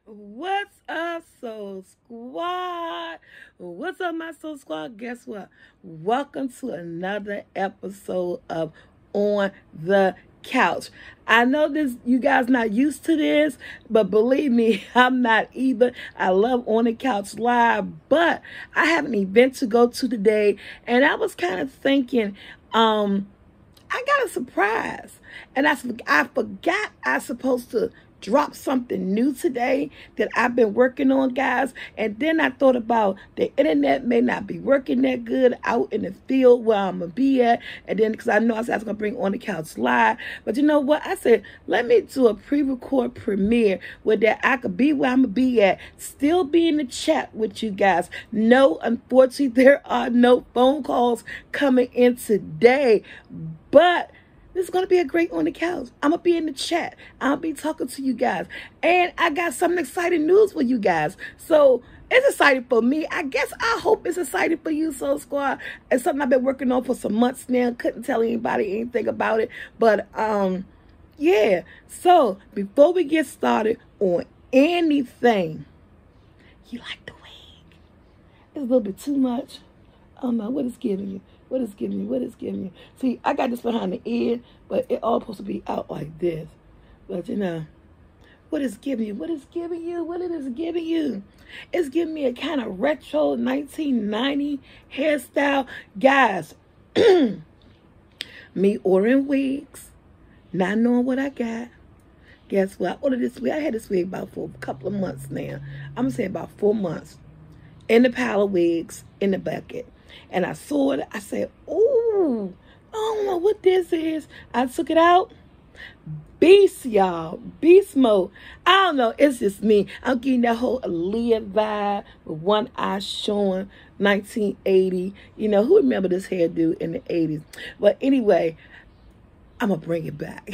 What's up, Soul Squad? What's up, my Soul Squad? Guess what? Welcome to another episode of On the Couch. I know this, you guys not used to this, but believe me, I'm not either. I love On the Couch Live, but I have an event to go to today, and I was kind of thinking, I got a surprise, and I forgot I supposed to drop something new today that I've been working on, guys. And then I thought about the internet may not be working that good out in the field where I'm gonna be at. And then because I know I said I was gonna bring On the Couch Live, but you know what? I said let me do a pre-record premiere where that I could be where I'm gonna be at, still be in the chat with you guys. No, unfortunately, there are no phone calls coming in today, but this is going to be a great On the Couch. I'm going to be in the chat. I'll be talking to you guys. And I got some exciting news for you guys. So it's exciting for me. I guess I hope it's exciting for you, Soul Squad. It's something I've been working on for some months now. Couldn't tell anybody anything about it. But, yeah. So before we get started on anything, you like the wig? It's a little bit too much. I don't know what it's giving you. What it's giving you? What it's giving you? See, I got this behind the ear, but it all supposed to be out like this. But you know, what it's giving you? What it's giving you? What it is giving you? It's giving me a kind of retro 1990 hairstyle. Guys, me ordering wigs, not knowing what I got. Guess what? I ordered this wig. I had this wig about for a couple of months now. I'm going to say about 4 months. In the pile of wigs, in the bucket. And I saw it. I said, "Ooh, I don't know what this is." I took it out. Beast, y'all. Beast mode. I don't know. It's just me. I'm getting that whole Aaliyah vibe with one eye showing. 1980. You know, who remember this hairdo in the 80s? But anyway, I'm going to bring it back.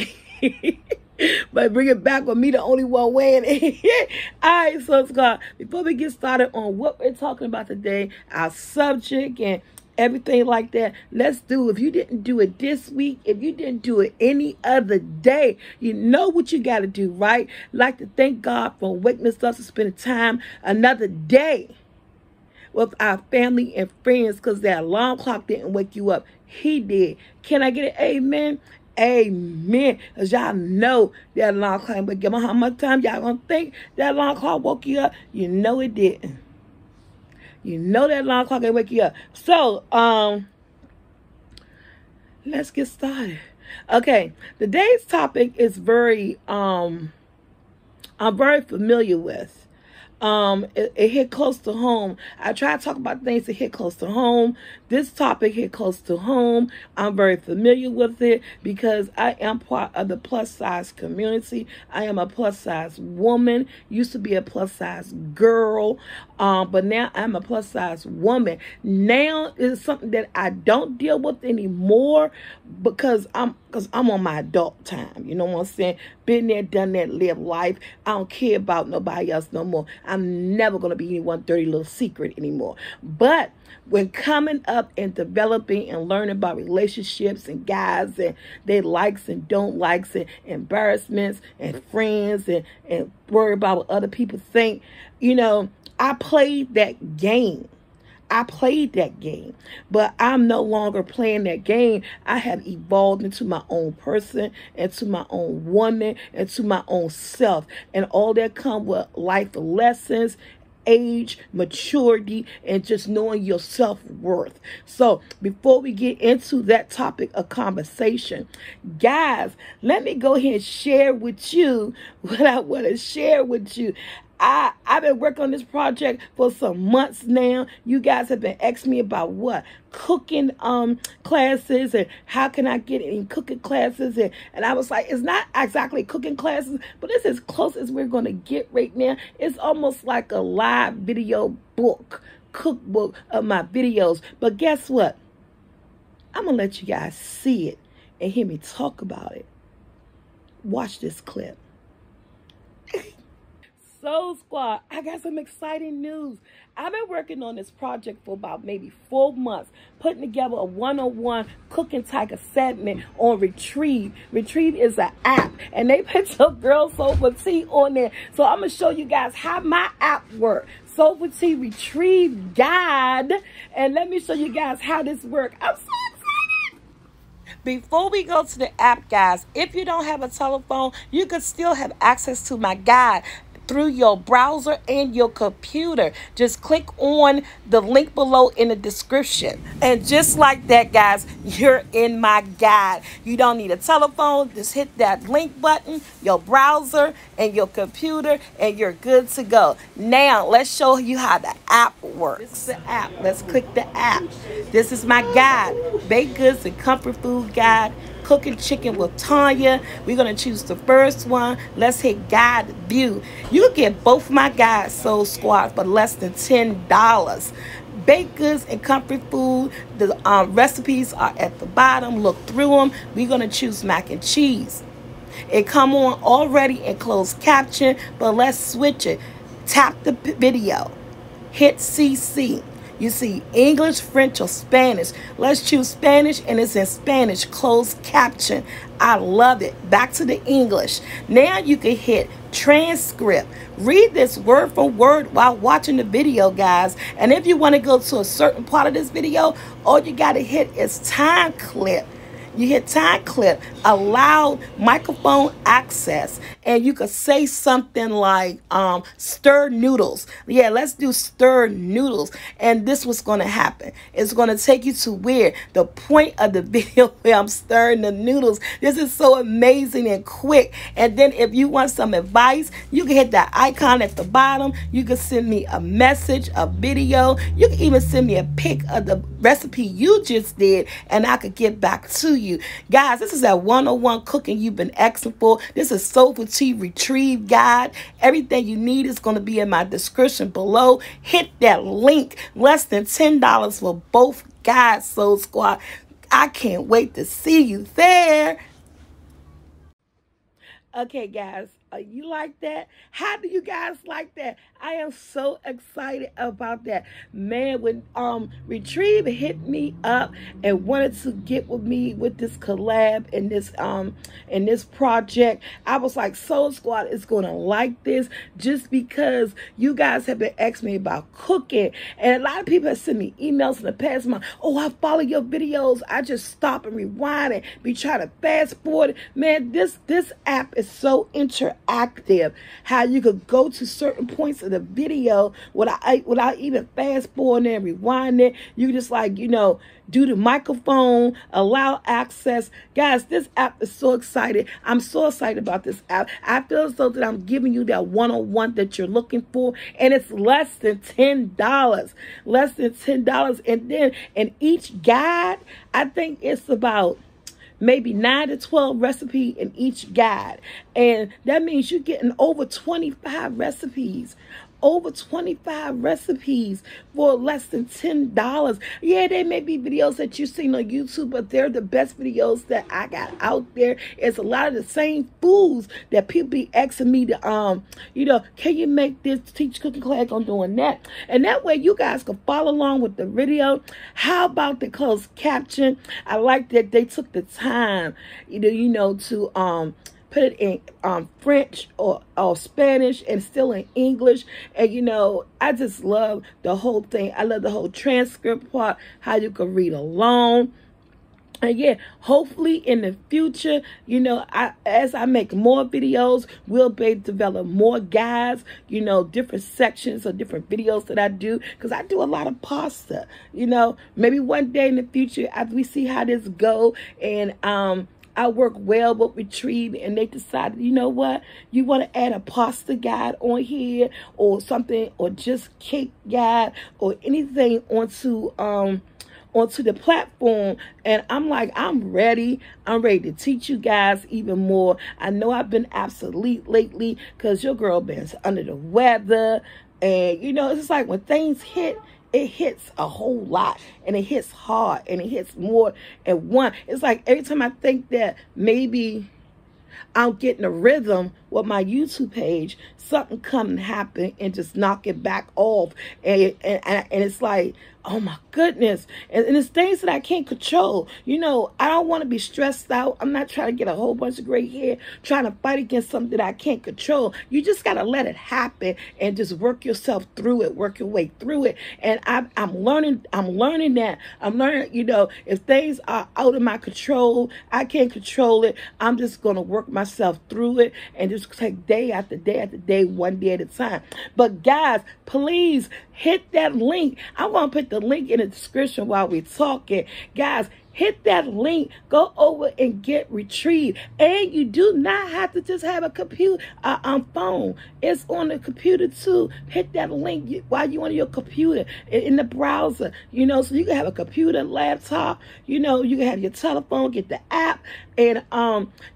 But bring it back with me, the only one wearing it. All right, so Scott, before we get started on what we're talking about today, our subject and everything like that, let's do, if you didn't do it this week, if you didn't do it any other day, you know what you got to do, right? Like to thank God for waking us up to spend time another day with our family and friends, because that alarm clock didn't wake you up. He did. Can I get an amen? Amen. As y'all know that alarm clock, but give me how much time y'all gonna think that alarm clock woke you up? You know it didn't. You know that alarm clock didn't wake you up. So, let's get started. Okay, today's topic is I'm very familiar with. It hit close to home. I try to talk about things that hit close to home. This topic hit close to home. I'm very familiar with it because I am part of the plus size community. I am a plus size woman. Used to be a plus size girl, but now I'm a plus size woman. Now it's something that I don't deal with anymore because I'm on my adult time. You know what I'm saying? Been there, done that, live life. I don't care about nobody else no more. I'm never going to be anyone's dirty little secret anymore. But when coming up and developing and learning about relationships and guys and their likes and don't likes and embarrassments and friends and worry about what other people think, you know, I played that game. But I'm no longer playing that game. I have evolved into my own person, into my own woman, into my own self. And all that come with life lessons, age, maturity, and just knowing your self-worth. So before we get into that topic of conversation, guys, let me go ahead and share with you what I want to share with you. I've been working on this project for some months now. You guys have been asking me about what? Cooking classes and how can I get in cooking classes. And I was like, it's not exactly cooking classes, but it's as close as we're going to get right now. It's almost like a live video book, cookbook of my videos. But guess what? I'm going to let you guys see it and hear me talk about it. Watch this clip. Soul Squad, I got some exciting news. I've been working on this project for about maybe 4 months, putting together a one-on-one cooking type of segment on Retrieve. Retrieve is an app, and they put your girl SoulfulT on there. So I'm going to show you guys how my app works. SoulfulT Retrieve Guide. And let me show you guys how this works. I'm so excited. Before we go to the app, guys, if you don't have a telephone, you can still have access to my guide through your browser and your computer. Just click on the link below in the description. And just like that, guys, you're in my guide. You don't need a telephone. Just hit that link button, your browser and your computer, and you're good to go. Now, let's show you how the app works. This is the app. Let's click the app. This is my guide. Baked goods and comfort food guide. Cooking chicken with Tanya. We're going to choose the first one. Let's hit guide view. You get both my guides, Soul Squad, for less than $10. Baked goods and comfort food. The recipes are at the bottom. Look through them. We're going to choose mac and cheese. It come on already in closed caption, but let's switch it. Tap the video. Hit CC. You see English, French, or Spanish. Let's choose Spanish, and it's in Spanish, closed caption. I love it. Back to the English. Now you can hit transcript. Read this word for word while watching the video, guys. And if you want to go to a certain part of this video, all you got to hit is time clip. You hit time clip, allow microphone access, and you could say something like stir noodles. Yeah, let's do stir noodles. And this was going to happen. It's going to take you to where the point of the video where I'm stirring the noodles. This is so amazing and quick. And then if you want some advice, you can hit that icon at the bottom. You can send me a message, a video. You can even send me a pic of the recipe you just did, and I could get back to you. Guys, this is that 101 cooking you've been asking for. This is SoulfulT Retrieve Guide. Everything you need is going to be in my description below. Hit that link. Less than $10 for both guides, Soul Squad. I can't wait to see you there. Okay, guys, you like that? How do you guys like that? I am so excited about that. Man, when Retrieve hit me up and wanted to get with me with this collab and this project, I was like, Soul Squad is gonna like this just because you guys have been asking me about cooking. And a lot of people have sent me emails in the past month. Oh, I follow your videos. I just stop and rewind and be trying to fast forward. Man, this app is so interactive. How you could go to certain points of the video without even fast forwarding and rewinding. You just like, you know, do the microphone, allow access. Guys, this app is so excited. I'm so excited about this app. I feel as though that I'm giving you that one-on-one that you're looking for, and it's less than $10. Less than $10. And then in each guide, I think it's about maybe 9 to 12 recipes in each guide. And that means you're getting over 25 recipes. Over 25 recipes for less than $10. Yeah, there may be videos that you've seen on YouTube, but they're the best videos that I got out there. It's a lot of the same foods that people be asking me to, you know, can you make this, teach cooking class on doing that? And that way you guys can follow along with the video. How about the closed caption? I like that they took the time, you know, to, put it in French or Spanish and still in English. And, you know, I just love the whole thing. I love the whole transcript part, how you can read along. And yeah, hopefully in the future, you know, as I make more videos, we'll be able to develop more guides, you know, different sections or different videos that I do. Because I do a lot of pasta, you know. Maybe one day in the future, after we see how this go, and I work well with Retrieve, and they decided, you know what, you want to add a pasta guide on here or something, or just cake guide or anything onto the platform. And I'm like, I'm ready to teach you guys even more. I know I've been obsolete lately because your girl been under the weather, and you know, it's just like when things hit, it hits a whole lot, and it hits hard, and it hits more at one. It's like every time I think that maybe I'm getting a rhythm with my YouTube page, something come and happen and just knock it back off. And it's like, oh my goodness. And it's things that I can't control. You know, I don't want to be stressed out. I'm not trying to get a whole bunch of gray hair, trying to fight against something that I can't control. You just got to let it happen and just work yourself through it, work your way through it. And I'm learning that. I'm learning, you know, if things are out of my control, I can't control it. I'm just going to work myself through it and just take day after day after day, one day at a time. But guys, please hit that link. I'm going to put the link in the description while we're talking. Guys, hit that link. Go over and get retrieved. And you do not have to just have a computer, phone. It's on the computer too. Hit that link while you're on your computer, in the browser. You know, so you can have a computer, laptop. You know, you can have your telephone, get the app, and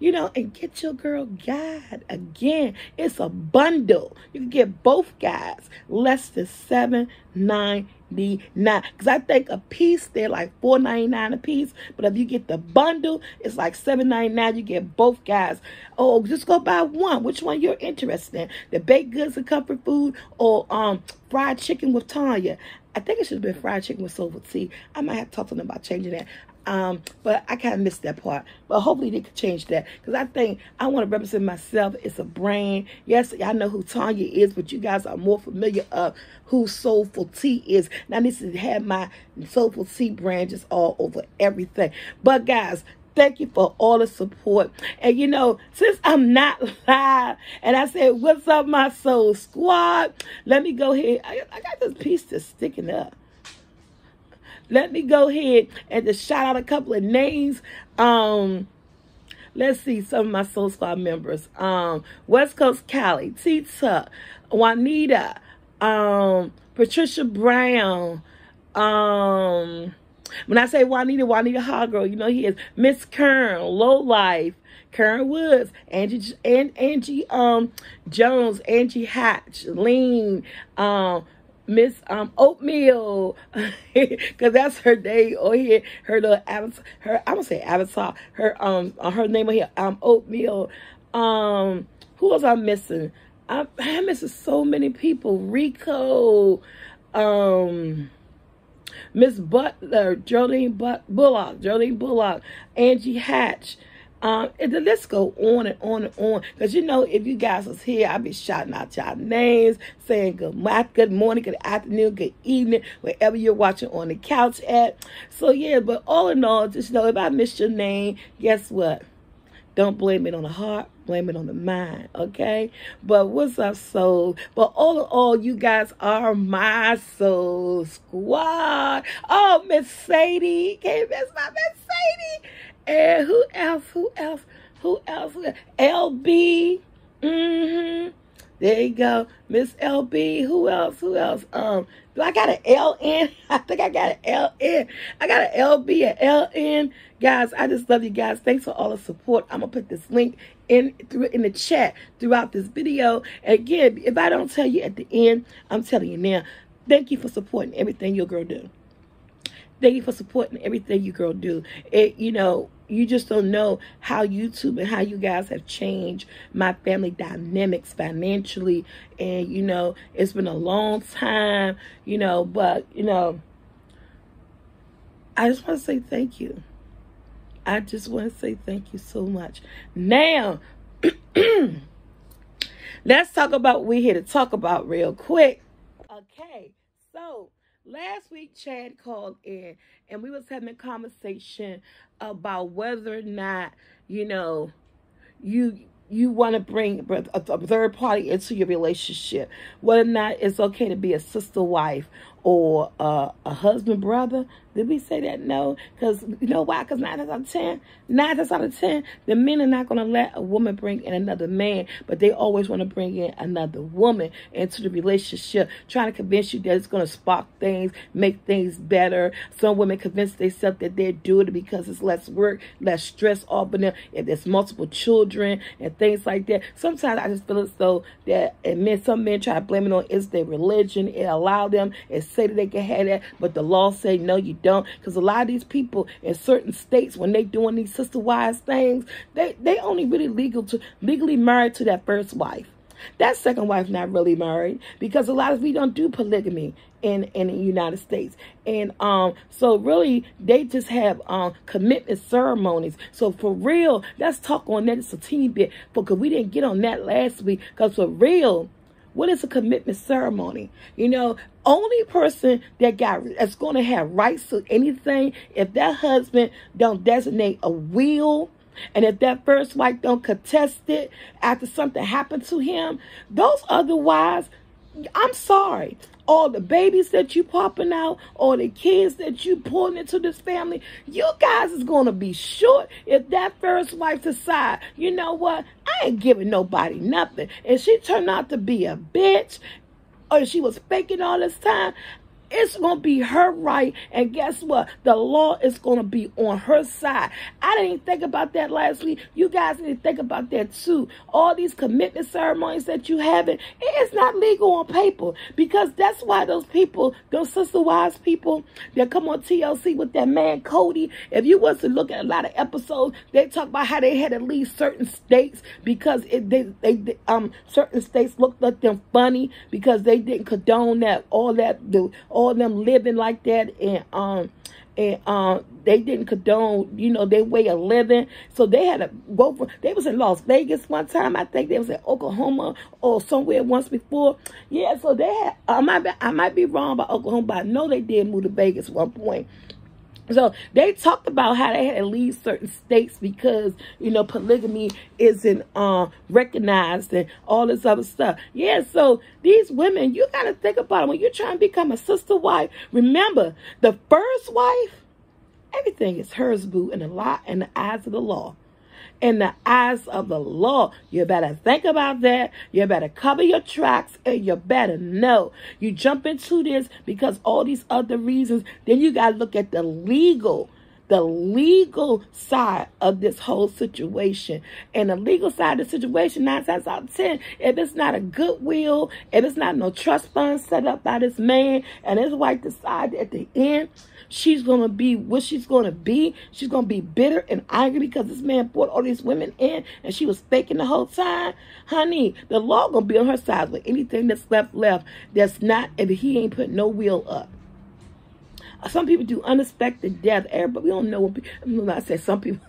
you know, and get your girl guide. Again, it's a bundle. You can get both guides, less than $7.99. Because I think a piece, they're like $4.99 a piece. But if you get the bundle, it's like $7.99. You get both guys. Oh, just go buy one. Which one you're interested in? The baked goods and comfort food, or fried chicken with Tanya. I think it should have been fried chicken with SoulfulT. I might have to talk to them about changing that. But I kind of missed that part. But hopefully they could change that. Because I think I want to represent myself. It's a brand. Yes, I know who Tanya is, but you guys are more familiar of who SoulfulT is. Now I need to have my SoulfulT brand just all over everything. But guys, thank you for all the support. And you know, since I'm not live, and I said, what's up, my soul squad? Let me go ahead. I got this piece that's sticking up. Let me go ahead and just shout out a couple of names. Let's see some of my Soul Squad members. West Coast Cali, Tita, Juanita, Patricia Brown. When I say Juanita Hoggerl, you know he is. Miss Kern, Low Life, Karen Woods, Angie Jones, Angie Hatch, Lean, Miss Oatmeal, because that's her day on here. Her little avatar, I'm gonna say avatar. Her name on here, Oatmeal. Who was I missing? I'm missing so many people. Rico, Miss Butler, Jolene Bullock, Angie Hatch. And the list go on and on and on. Because, you know, if you guys was here, I'd be shouting out y'all names, saying good morning, good afternoon, good evening, wherever you're watching on the couch at. So, yeah, but all in all, just know if I missed your name, guess what? Don't blame it on the heart. Blame it on the mind, okay? But what's up, soul? But all in all, you guys are my soul squad. Oh, Miss Sadie. Can't miss my Miss Sadie. And who else? LB. There you go. Miss LB. Who else? Do I got an LN? I think I got an LN. I got an LB, an LN. Guys, I just love you guys. Thanks for all the support. I'm going to put this link in the chat throughout this video. And again, if I don't tell you at the end, I'm telling you now. Thank you for supporting everything your girl do. Thank you for supporting everything you girl do. You know, you just don't know how YouTube and how you guys have changed my family dynamics financially. And, you know, it's been a long time, you know, but, you know, I just want to say thank you. I just want to say thank you so much. Now, let's talk about what we're here to talk about real quick. Okay, so last week, Chad called in, and we was having a conversation about whether or not, you know, you want to bring a third party into your relationship, whether or not it's okay to be a sister wife or a husband brother. Did we say that? No. Because you know why? Because 9 times out of 10, the men are not going to let a woman bring in another man, but they always want to bring in another woman into the relationship, trying to convince you that it's going to spark things, make things better. Some women convince themselves that they're doing it because it's less work, less stress off of them, if there's multiple children and things like that. Sometimes I just feel as though that, and some men try to blame it on it's their religion. It allowed them, it say that they can have that, but the law say no, you don't. Because a lot of these people in certain states, when they doing these sister wives things, they only really legally married to that first wife. That second wife not really married, because a lot of we don't do polygamy in the United States. And so really they just have commitment ceremonies. So for real, let's talk on that just a teeny bit, because we didn't get on that last week. Because for real, what is a commitment ceremony? You know, only person that's going to have rights to anything, if that husband don't designate a will, and if that first wife don't contest it after something happened to him, those other wives, I'm sorry, all the babies that you popping out, all the kids that you pulling into this family, you guys is going to be short if that first wife decide, you know what, I ain't giving nobody nothing. And she turned out to be a bitch, or she was faking all this time. It's going to be her right. And guess what? The law is going to be on her side. I didn't even think about that last week. You guys need to think about that too. All these commitment ceremonies that you having, it is not legal on paper. Because that's why those people, those sister wives people that come on TLC with that man Cody, if you was to look at a lot of episodes, they talk about how they had to leave certain states because certain states looked at them funny because they didn't condone that, all them living like that, and they didn't condone, you know, their way of living. So they had to go for, they was in Las Vegas one time. I think they was in Oklahoma or somewhere once before. Yeah, so they had, I might be wrong about Oklahoma, but I know they did move to Vegas at one point. So they talked about how they had to leave certain states because, you know, polygamy isn't recognized and all this other stuff. Yeah, so these women, you got to think about it. When you're trying to become a sister wife, remember, the first wife, everything is hers, boo, in the eyes of the law. In the eyes of the law, you better think about that. You better cover your tracks, and you better know. You jump into this because all these other reasons, then you got to look at the legal side of this whole situation. And the legal side of the situation, 9 times out of 10, if it's not a goodwill, if it's not no trust fund set up by this man, and his wife decided at the end, she's going to be what she's going to be. She's going to be bitter and angry because this man brought all these women in and she was faking the whole time. Honey, the law going to be on her side with anything that's left that's not, if he ain't put no will up. Some people do unexpected death, but we don't know what people, I'm not saying some people.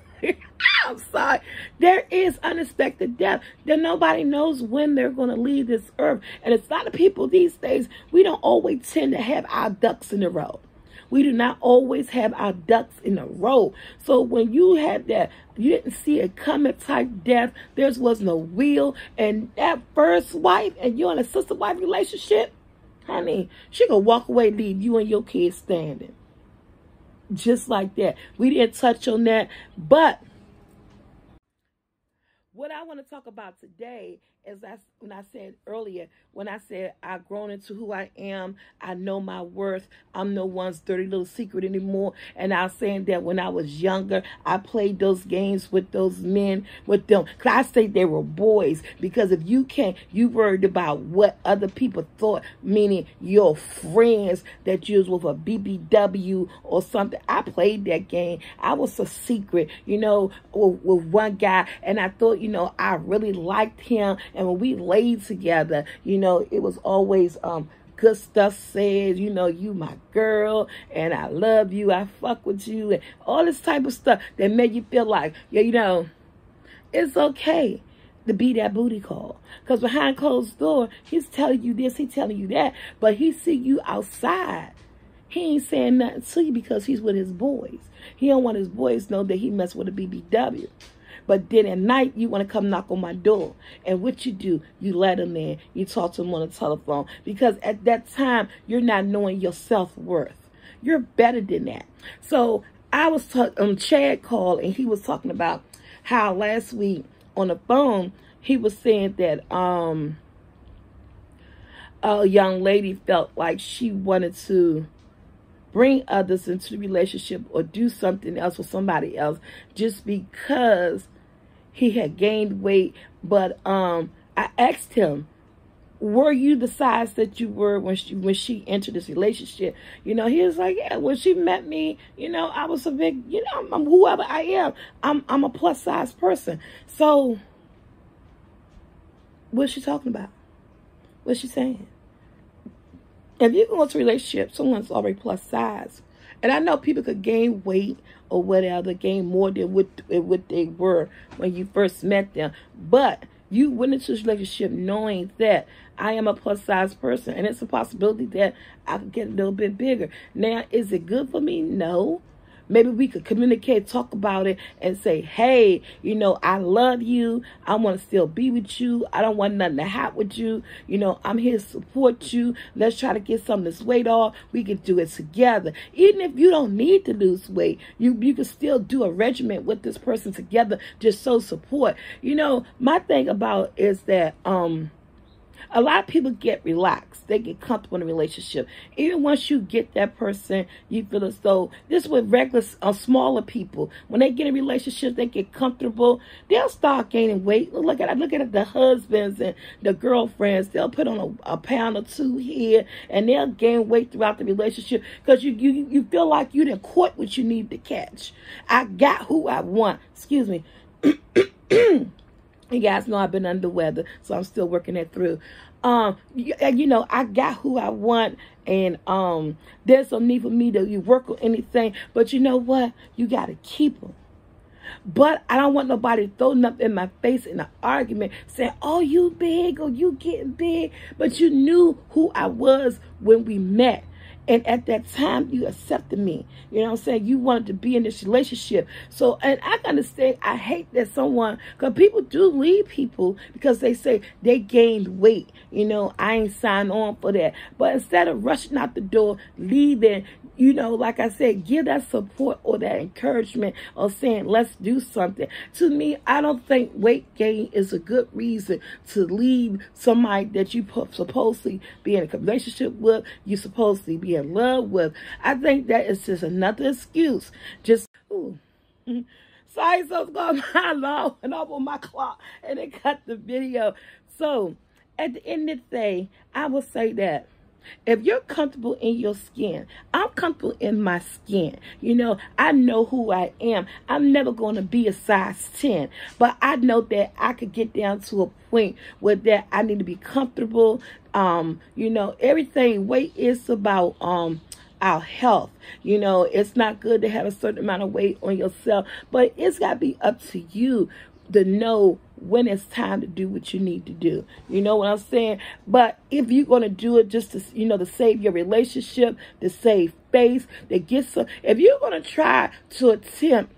I'm sorry. There is unexpected death. That nobody knows when they're going to leave this earth. And it's a lot of people these days, we don't always tend to have our ducks in a row. We do not always have our ducks in a row. So when you had that, you didn't see it coming type death, there was no will, and that first wife, and you're in a sister-wife relationship, honey, she gonna walk away and leave you and your kids standing. Just like that. We didn't touch on that, but what I want to talk about today is when I said earlier, when I said I've grown into who I am, I know my worth, I'm no one's dirty little secret anymore. And I was saying that when I was younger, I played those games with those men, with them. Because I say they were boys, because if you can't, you worried about what other people thought, meaning your friends that you was with a BBW or something. I played that game. I was a secret, you know, with one guy, and I thought, you know, I really liked him. And when we laid together, you know, it was always good stuff said, you know, you my girl, and I love you, I fuck with you, and all this type of stuff that made you feel like, yeah, you know, it's okay to be that booty call. Because behind closed door, he's telling you this, he's telling you that, but he see you outside. He ain't saying nothing to you because he's with his boys. He don't want his boys to know that he messed with a BBW. But then at night, you want to come knock on my door. And what you do, you let him in. You talk to him on the telephone. Because at that time, you're not knowing your self-worth. You're better than that. So I was talking, Chad called, and he was talking about how last week on the phone, he was saying that a young lady felt like she wanted to bring others into the relationship or do something else with somebody else just because he had gained weight. But I asked him, were you the size that you were when she entered this relationship? You know, he was like, yeah, when she met me, you know, I was a big, you know, I'm whoever I am. I'm a plus size person. So what's she talking about? What's she saying? If you go into a relationship, someone's already plus size. And I know people could gain weight or whatever, gain more than what they were when you first met them. But you went into this relationship knowing that I am a plus size person. And it's a possibility that I could get a little bit bigger. Now, is it good for me? No. Maybe we could communicate, talk about it, and say, hey, you know, I love you. I want to still be with you. I don't want nothing to happen with you. You know, I'm here to support you. Let's try to get some of this weight off. We can do it together. Even if you don't need to lose weight, you can still do a regimen with this person together, just so support. You know, my thing about is that, a lot of people get relaxed. They get comfortable in a relationship. Even once you get that person, you feel as though, this is with regular, smaller people. When they get in relationships, they get comfortable. They'll start gaining weight. Look at the husbands and the girlfriends. They'll put on a pound or two here, and they'll gain weight throughout the relationship because you feel like you didn't caught what you need to catch. I got who I want. Excuse me. You guys know I've been under the weather, so I'm still working that through. You know, I got who I want, and there's no need for me to work on anything. But you know what? You got to keep them. But I don't want nobody throwing up in my face in an argument saying, oh, you big or you getting big. But you knew who I was when we met. And at that time, you accepted me. You know what I'm saying? You wanted to be in this relationship. So, and I understand, I hate that someone, because people do leave people because they say they gained weight. You know, I ain't signed on for that. But instead of rushing out the door, leaving, you know, like I said, give that support or that encouragement or saying, let's do something. To me, I don't think weight gain is a good reason to leave somebody that you supposedly be in a relationship with, you supposedly be in love with. I think that is just another excuse. Just, ooh. Sorry, so my alarm went off on my clock and it cut the video. So, at the end of the day, I will say that if you're comfortable in your skin, I'm comfortable in my skin. You know, I know who I am. I'm never going to be a size 10. But I know that I could get down to a point where that I need to be comfortable. You know, everything, weight is about our health. You know, it's not good to have a certain amount of weight on yourself. But it's got to be up to you to know when it's time to do what you need to do. You know what I'm saying? But if you're going to do it just to, you know, to save your relationship, to save face, to get some, if you're going to try to attempt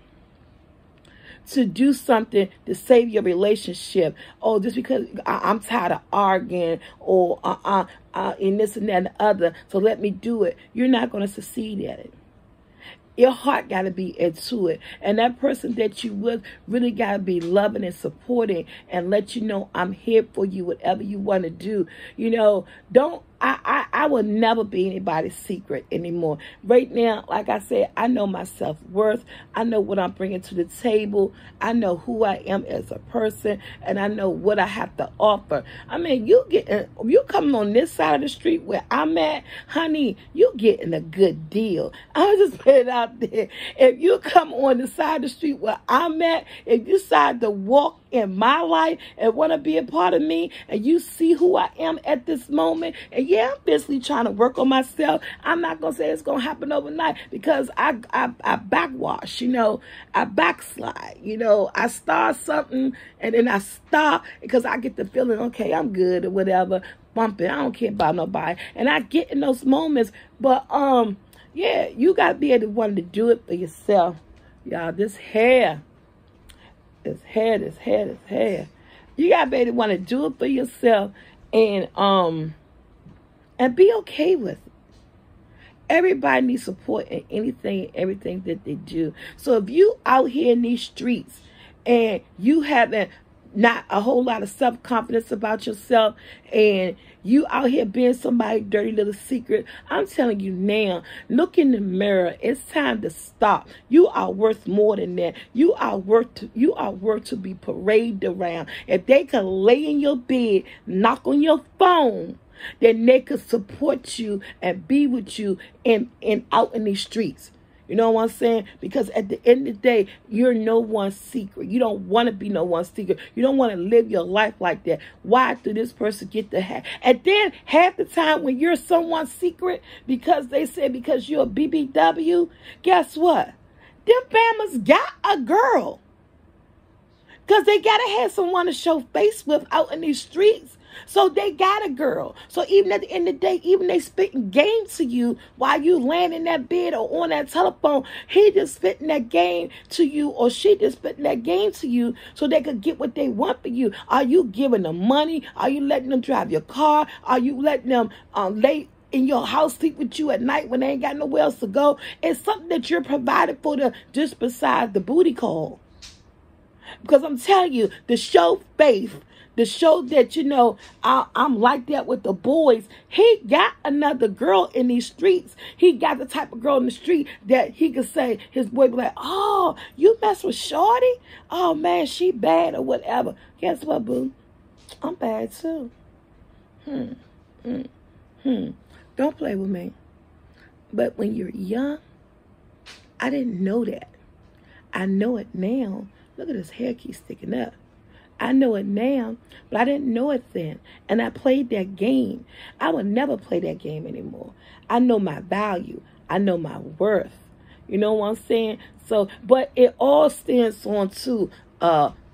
to do something to save your relationship, oh, just because I'm tired of arguing, or and this and that and the other, so let me do it, you're not going to succeed at it. Your heart got to be into it. And that person that you with really got to be loving and supporting and let you know I'm here for you, whatever you want to do. You know, I will never be anybody's secret anymore. Right now, like I said, I know my self-worth. I know what I'm bringing to the table. I know who I am as a person, and I know what I have to offer. I mean, you coming on this side of the street where I'm at, honey, you getting a good deal. I'll just put it out there. If you come on the side of the street where I'm at, if you decide to walk in my life and want to be a part of me, and you see who I am at this moment, and yeah, I'm basically trying to work on myself. I'm not going to say it's going to happen overnight, because I backwash, you know, I backslide, you know, I start something and then I stop because I get the feeling, okay, I'm good or whatever, bumping, I don't care about nobody, and I get in those moments. But yeah, you got to be able to want to do it for yourself. Y'all, this hair. You gotta be able to want to do it for yourself, and be okay with it. Everybody needs support in anything and everything that they do. So if you out here in these streets and you haven't not a whole lot of self-confidence about yourself, and You out here being somebody's dirty little secret. I'm telling you now, look in the mirror. It's time to stop. You are worth more than that. You are worth to be paraded around. If they could lay in your bed, knock on your phone, then they could support you and be with you and out in these streets. You know what I'm saying? Because at the end of the day, you're no one's secret. You don't want to be no one's secret. You don't want to live your life like that. Why did this person get the hat? And then half the time when you're someone's secret, because they say because you're a BBW, guess what? Them famous got a girl. Because they got to have someone to show face with out in these streets. So they got a girl. So even at the end of the day, even they spitting game to you while you laying in that bed or on that telephone, he just spitting that game to you or she just spitting that game to you so they could get what they want for you. Are you giving them money? Are you letting them drive your car? Are you letting them lay in your house, sleep with you at night when they ain't got nowhere else to go? It's something that you're provided for the just beside the booty call. Because I'm telling you, to show faith, to show that, you know, I'm like that with the boys. He got another girl in these streets. He got the type of girl in the street that he could say, his boy be like, oh, you mess with Shorty? Oh, man, she bad or whatever. Guess what, boo? I'm bad, too. Don't play with me. But when you're young, I didn't know that. I know it now. Look at his hair keeps sticking up. I know it now, but I didn't know it then. And I played that game. I would never play that game anymore. I know my value. I know my worth. You know what I'm saying? So, but it all stands on to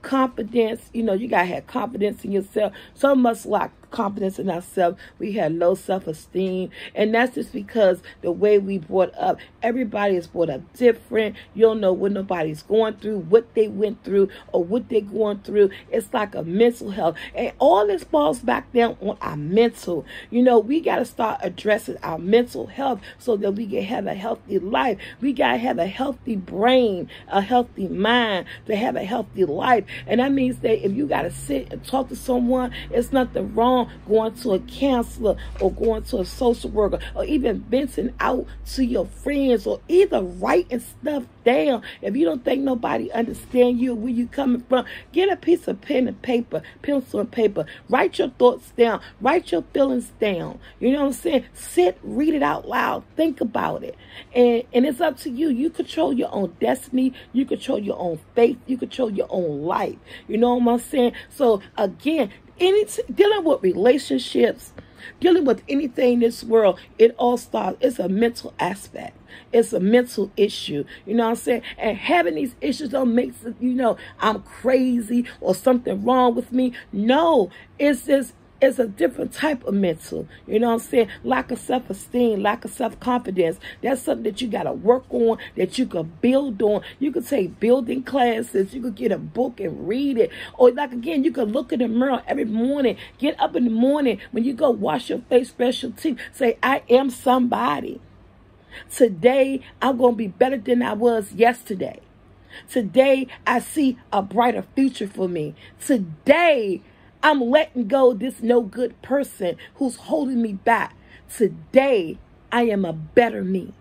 confidence. You know, you got to have confidence in yourself. Some of us lack confidence in ourselves. We had low self-esteem, and that's just because the way we brought up. Everybody is brought up different. You don't know what nobody's going through, what they went through, or what they're going through. It's like a mental health, and all this falls back down on our mental. You know, we got to start addressing our mental health so that we can have a healthy life. We got to have a healthy brain, a healthy mind to have a healthy life. And that means that if you got to sit and talk to someone, it's nothing wrong going to a counselor or going to a social worker or even venting out to your friends or either writing stuff down. If you don't think nobody understand you, where you coming from, get a piece of pen and paper, pencil and paper. Write your thoughts down. Write your feelings down. You know what I'm saying? Sit, read it out loud. Think about it. And it's up to you. You control your own destiny. You control your own faith. You control your own life. You know what I'm saying? So again, dealing with relationships, dealing with anything in this world, it all starts, it's a mental aspect. It's a mental issue. You know what I'm saying? And having these issues don't make, you know, I'm crazy or something wrong with me. No, it's just, it's a different type of mental. You know what I'm saying? Lack of self-esteem, lack of self-confidence. That's something that you got to work on, that you could build on. You could take building classes. You could get a book and read it. Or like, again, you could look in the mirror every morning. Get up in the morning when you go wash your face, brush your teeth. Say, I am somebody. Today, I'm going to be better than I was yesterday. Today, I see a brighter future for me. Today, I'm letting go of this no good person who's holding me back. Today, I am a better me.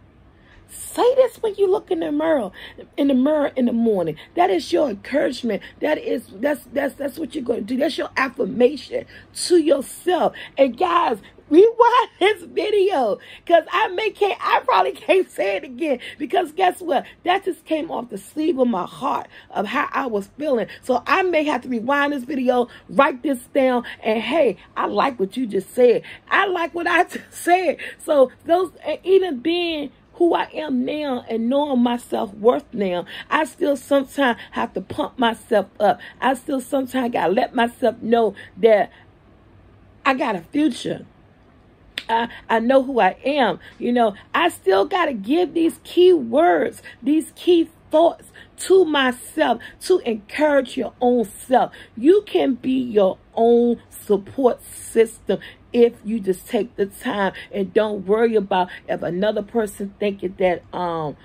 Say this when you look in the mirror in the morning. That is your encouragement. That's what you're going to do. That's your affirmation to yourself. And guys, rewind this video, because I probably can't say it again, because guess what? That just came off the sleeve of my heart of how I was feeling. So I may have to rewind this video, write this down, and hey, I like what you just said. I like what I just said. So those, even being who I am now and knowing my self-worth now, I still sometimes have to pump myself up. I still sometimes got to let myself know that I got a future. I know who I am. You know, I still got to give these key words, these key thoughts to myself to encourage your own self. You can be your own support system if you just take the time and don't worry about if another person thinking that, oh,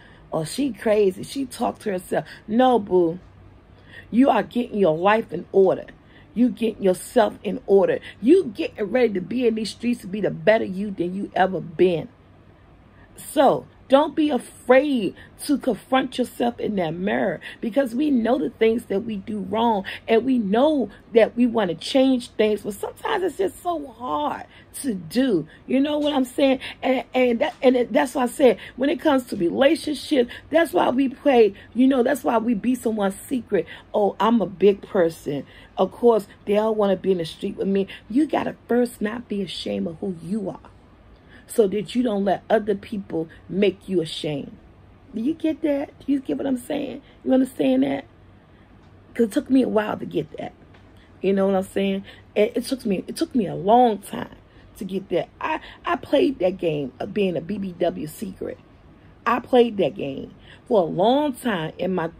she crazy, she talked to herself. No, boo. You are getting your life in order. You getting yourself in order. You getting ready to be in these streets to be the better you than you ever been. So don't be afraid to confront yourself in that mirror, because we know the things that we do wrong, and we know that we want to change things, but sometimes it's just so hard to do. You know what I'm saying? And that's why I said, when it comes to relationships, that's why we pray. You know, that's why we be someone's secret. Oh, I'm a big person. Of course, they don't want to be in the street with me. You got to first not be ashamed of who you are, so that you don't let other people make you ashamed. Do you get that? Do you get what I'm saying? You understand that? Because it took me a while to get that. You know what I'm saying? It took me a long time to get that. I played that game of being a BBW secret. I played that game for a long time in my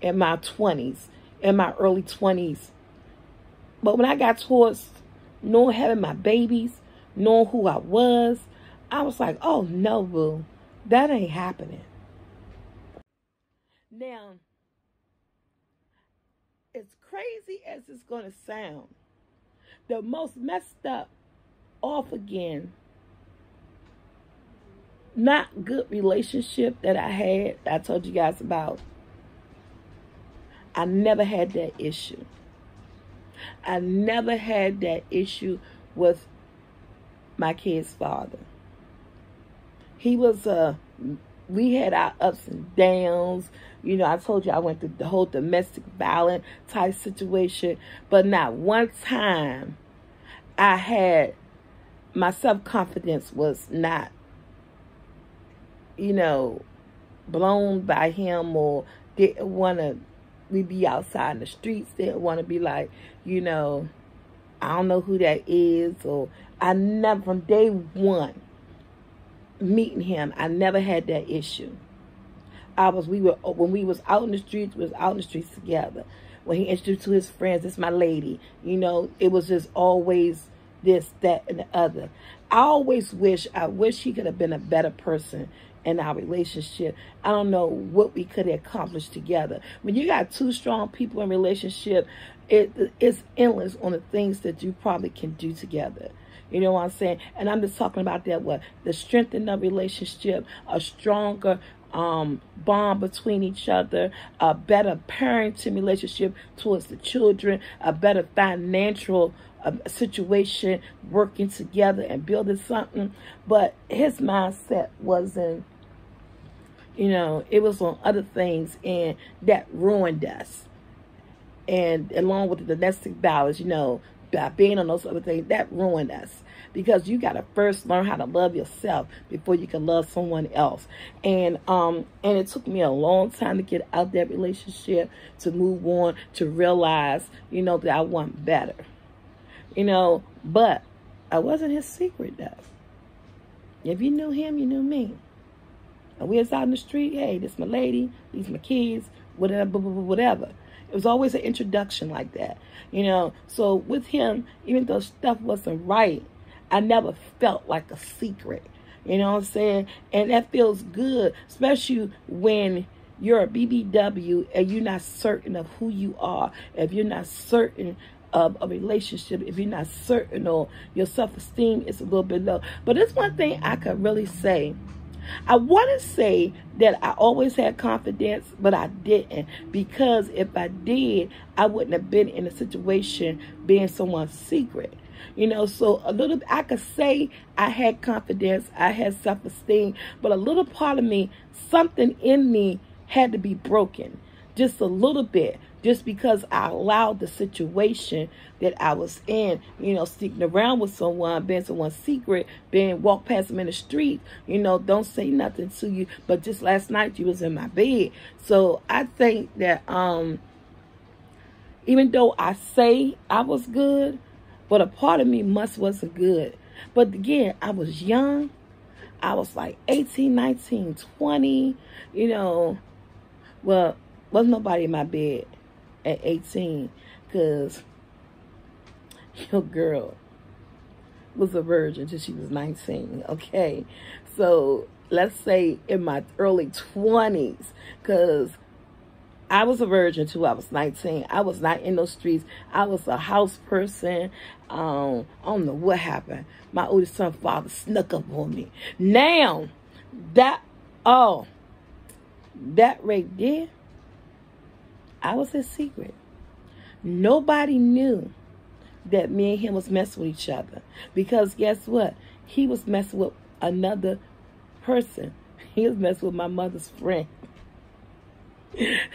20s, in my early 20s. But when I got towards knowing, having my babies, knowing who I was like, oh no, boo, that ain't happening. Now, as crazy as it's gonna sound, the most messed up, off again, not good relationship that I told you guys about, I never had that issue. I never had that issue with my kid's father. He was, we had our ups and downs. You know, I told you I went through the whole domestic violence type situation, but not one time I had, my self-confidence was not, you know, blown by him, or didn't want to, we be outside in the streets, didn't want to be like, you know, I don't know who that is. Or I never, from day one, meeting him, I never had that issue. When we was out in the streets, we was out in the streets together. When he introduced to his friends, this my lady, you know, it was just always this, that, and the other. I wish he could have been a better person in our relationship. I don't know what we could have accomplished together. When you got two strong people in a relationship, it's endless on the things that you probably can do together. You know what I'm saying? And I'm just talking about that, the strength in the relationship, a stronger bond between each other, a better parenting relationship towards the children, a better financial situation, working together and building something. But his mindset wasn't, you know, it was on other things, and that ruined us. And along with the domestic violence, you know, by being on those other things, that ruined us. Because you got to first learn how to love yourself before you can love someone else. And it took me a long time to get out that relationship, to move on, to realize, you know, that I want better. You know, but I wasn't his secret, though. If you knew him, you knew me. And we was out in the street, hey, this my lady, these my kids, whatever, whatever. It was always an introduction like that, you know. So with him, even though stuff wasn't right, I never felt like a secret. You know what I'm saying? And that feels good, especially when you're a BBW and you're not certain of who you are. If you're not certain of a relationship, if you're not certain, or your self-esteem is a little bit low. But there's one thing I could really say. I want to say that I always had confidence, but I didn't. Because if I did, I wouldn't have been in a situation being someone's secret. You know, so a little, I could say I had confidence, I had self-esteem, but a little part of me, something in me had to be broken. Just a little bit. Just because I allowed the situation that I was in, you know, sneaking around with someone, being someone's secret, walk past them in the street, you know, don't say nothing to you, but just last night you was in my bed. So I think that even though I say I was good, but a part of me wasn't good. But again, I was young. I was like 18, 19, 20, you know. Well, wasn't nobody in my bed at 18, because your girl was a virgin until she was 19, okay? So let's say in my early 20s, because I was a virgin too. I was 19. I was not in those streets. I was a house person. I don't know what happened. My oldest son's father snuck up on me. Now, that right there, I was his secret. Nobody knew that me and him was messing with each other. Because guess what? He was messing with another person. He was messing with my mother's friend.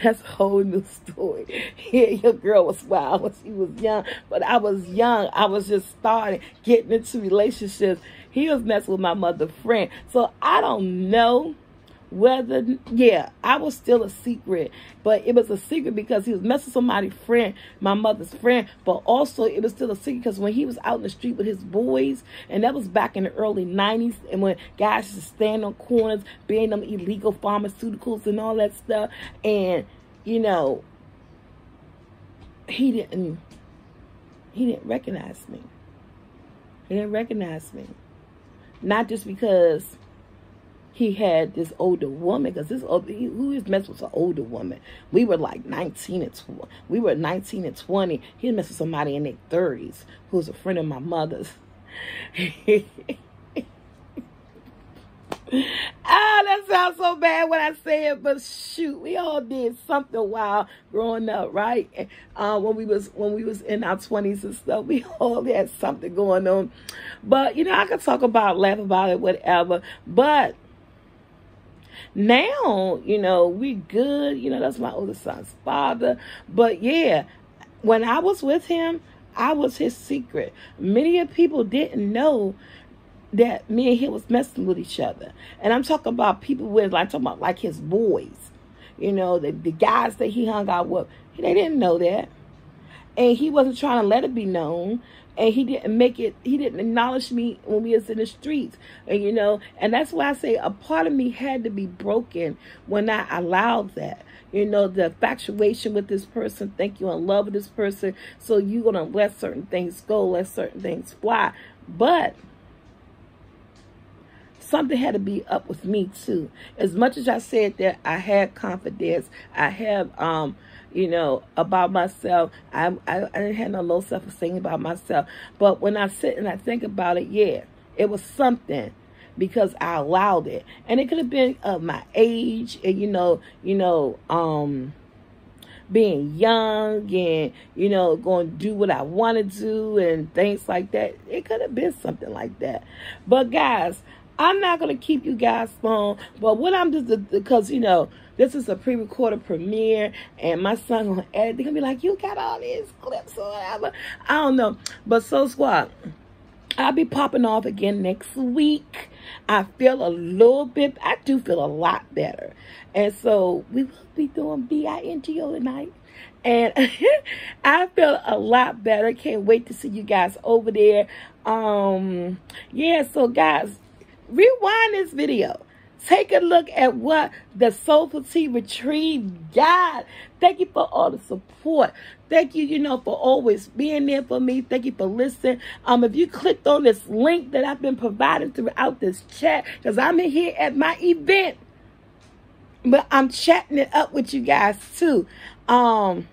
That's a whole new story. Yeah, your girl was wild when she was young, but I was young. I was just starting getting into relationships. He was messing with my mother's friend. So I don't know whether, yeah, I was still a secret, but it was a secret because he was messing with somebody's friend, my mother's friend, but also it was still a secret because when he was out in the street with his boys, and that was back in the early 90s, and when guys used to stand on corners, being them illegal pharmaceuticals and all that stuff, and, you know, he didn't recognize me. He didn't recognize me. Not just because he had this older woman, because who is messing with an older woman? We were like 19 and 20. We were 19 and 20. He was messing with somebody in their 30s who was a friend of my mother's. That sounds so bad when I say it, but shoot, we all did something wild growing up, right? When we was in our 20s and stuff, we all had something going on. But you know, I could talk about, laugh about it, whatever. But now, you know, we good. You know, that's my oldest son's father. But yeah, when I was with him, I was his secret. Many of people didn't know that me and him was messing with each other. And I'm talking about people with, like, I'm talking about like his boys. You know, the guys that he hung out with, they didn't know that. And he wasn't trying to let it be known. And he didn't acknowledge me when we was in the streets. And, you know, and that's why I say a part of me had to be broken when I allowed that. You know, the infatuation with this person, think you're in love with this person, so you're going to let certain things go, let certain things fly. But something had to be up with me too. As much as I said that I had confidence, I have, you know, about myself, I didn't have no low self-esteem about myself. But when I sit and I think about it, yeah, it was something because I allowed it. And it could have been my age and, being young and, you know, going to do what I want to do and things like that. It could have been something like that. But guys, I'm not going to keep you guys long, but what I'm just, because, you know, this is a pre-recorded premiere, and my son going to edit. They're going to be like, you got all these clips or whatever. I don't know. But Soul Squad, I'll be popping off again next week. I feel a little bit, I do feel a lot better. And so we will be doing B-I-N-G-O tonight. And I feel a lot better. Can't wait to see you guys over there. Yeah, so guys, rewind this video. Take a look at what the SoulfulT retreat got. Thank you for all the support. Thank you, you know, for always being there for me. Thank you for listening. If you clicked on this link that I've been providing throughout this chat, because I'm in here at my event, but I'm chatting it up with you guys too. I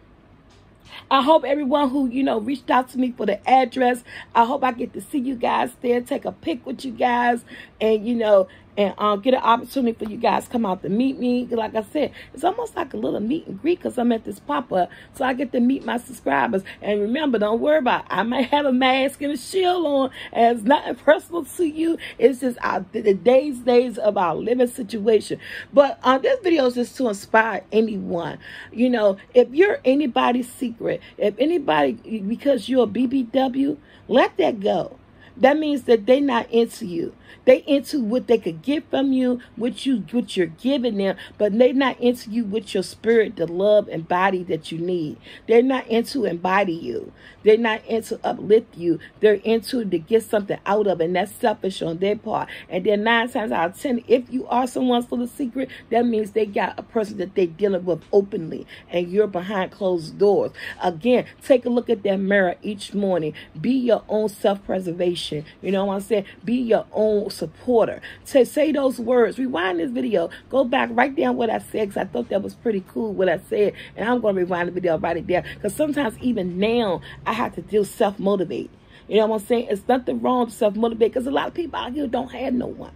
hope everyone who, you know, reached out to me for the address, I hope I get to see you guys there, take a pic with you guys, and, you know, and get an opportunity for you guys to come out to meet me. Like I said, it's almost like a little meet and greet because I'm at this pop-up, so I get to meet my subscribers. And remember, don't worry about it. I might have a mask and a shield on, and it's nothing personal to you. It's just the days of our living situation. But this video is just to inspire anyone. You know, if you're anybody's secret, if anybody, because you're a BBW, let that go. That means that they're not into you. They into what they could get from you, what you're giving them, but they're not into you with your spirit, the love and body that you need. They're not into embody you. They're not into uplift you. They're into to get something out of it, and that's selfish on their part. And then 9 times out of 10, if you are someone's full of secret, that means they got a person that they're dealing with openly, and you're behind closed doors. Again, take a look at that mirror each morning. Be your own self-preservation. motivation. You know what I'm saying? Be your own supporter. Say those words. Rewind this video. Go back, write down what I said, because I thought that was pretty cool what I said. And I'm going to rewind the video, write it down. Because sometimes even now, I have to do self-motivate. You know what I'm saying? It's nothing wrong to self-motivate, because a lot of people out here don't have no one.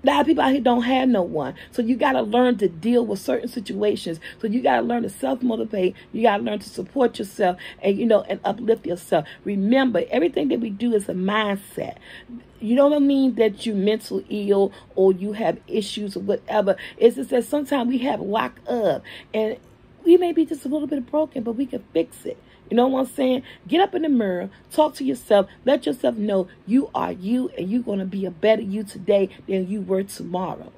A lot of people out here don't have no one. So you got to learn to deal with certain situations. So you got to learn to self-motivate. You got to learn to support yourself and, you know, and uplift yourself. Remember, everything that we do is a mindset. You know what I mean? That you're mental ill or you have issues or whatever. It's just that sometimes we have lack of. And we may be just a little bit broken, but we can fix it. You know what I'm saying? Get up in the mirror, talk to yourself, let yourself know you are you, and you're going to be a better you today than you were tomorrow.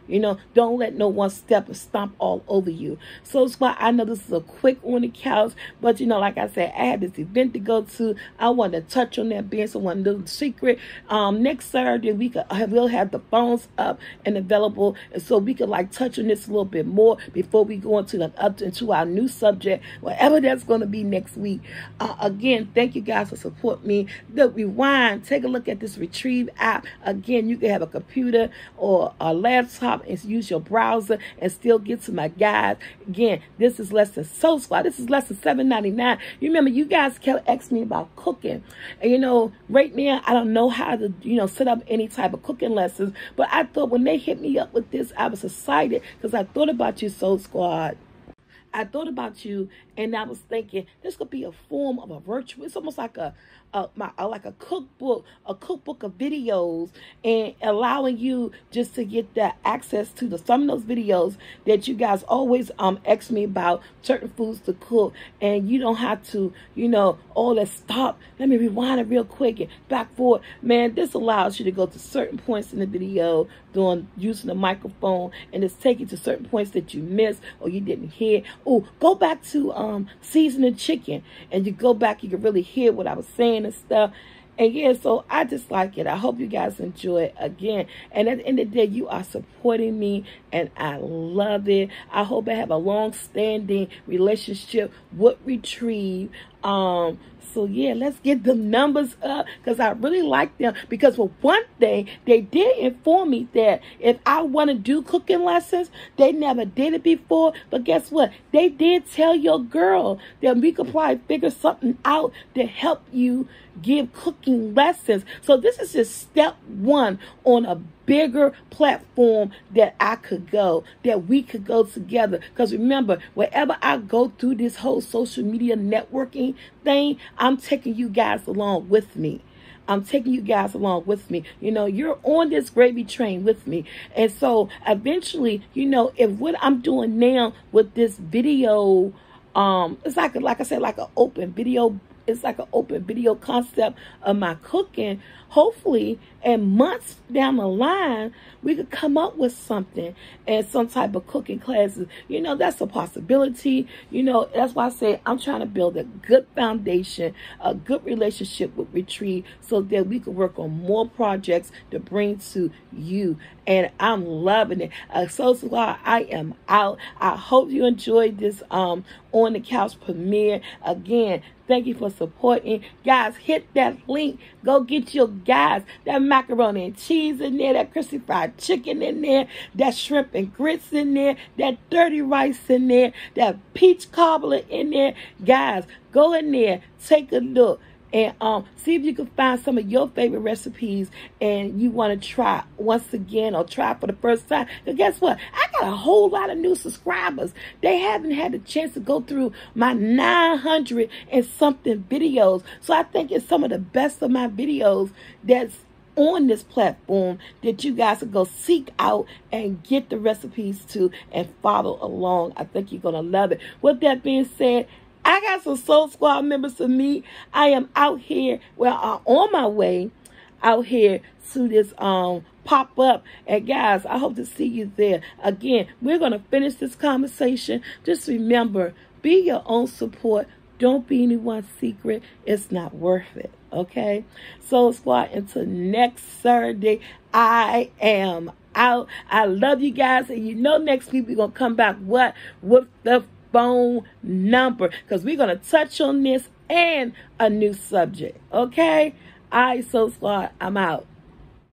You know, don't let no one step and stomp all over you. So it's why I know this is a quick on the couch, but you know, like I said, I had this event to go to. I wanted to touch on that being someone little secret. Next Saturday we'll have the phones up and available, and so we could like touch on this a little bit more before we go into our new subject, whatever that's going to be next week. Again, thank you guys for supporting me. The Rewind, take a look at this Retrieve app. Again, you can have a computer or a laptop and use your browser and still get to my guides. Again, this is lesson Soul Squad. This is lesson $7.99. You remember, you guys kept asking me about cooking, and you know, right now I don't know how to, you know, set up any type of cooking lessons. But I thought when they hit me up with this, I was excited because I thought about you, Soul Squad. I thought about you, and I was thinking this could be a form of a virtual. It's almost like a cookbook of videos, and allowing you just to get that access to some of those videos that you guys always ask me about certain foods to cook, and you don't have to, you know, all that stop. Let me rewind it real quick and back forward. Man, this allows you to go to certain points in the video using the microphone, and it's taking you to certain points that you missed or you didn't hear. Oh, go back to seasoning chicken, and you go back, you can really hear what I was saying and stuff. And yeah, so I just like it. I hope you guys enjoy it again. And at the end of the day, you are supporting me, and I love it. I hope I have a long-standing relationship with Retrieve. So yeah, let's get the numbers up, because I really like them. Because for one thing, they did inform me that if I want to do cooking lessons, they never did it before. But guess what? They did tell your girl that we could probably figure something out to help you give cooking lessons. So this is just step one on a bigger platform that we could go together. Because remember, wherever I go through this whole social media networking thing, I'm taking you guys along with me. I'm taking you guys along with me. You know, you're on this gravy train with me. And so eventually, you know, if what I'm doing now with this video, it's like I said, like an open video. It's like an open video concept of my cooking. Hopefully, and months down the line, we could come up with something and some type of cooking classes. You know, that's a possibility. You know, that's why I say I'm trying to build a good foundation, a good relationship with Retrieve, so that we can work on more projects to bring to you. And I'm loving it. So I am out. I hope you enjoyed this On the Couch premiere. Again, thank you for supporting. Guys, hit that link. Go get your guys that macaroni and cheese in there, that crispy fried chicken in there, that shrimp and grits in there, that dirty rice in there, that peach cobbler in there. Guys, go in there, take a look, and see if you can find some of your favorite recipes and you want to try once again or try for the first time. Because guess what? I got a whole lot of new subscribers. They haven't had the chance to go through my 900 and something videos. So I think it's some of the best of my videos that's on this platform that you guys will go seek out and get the recipes to and follow along. I think you're going to love it. With that being said, I got some Soul Squad members to meet. I am out here, I'm on my way out here to this pop-up. And guys, I hope to see you there. Again, we're going to finish this conversation. Just remember, be your own support. Don't be anyone's secret. It's not worth it. Okay? Soul Squad, until next Saturday, I am out. I love you guys. And you know next week we're going to come back with the phone number, because we're going to touch on this and a new subject. Okay? All right, Soul Squad, I'm out.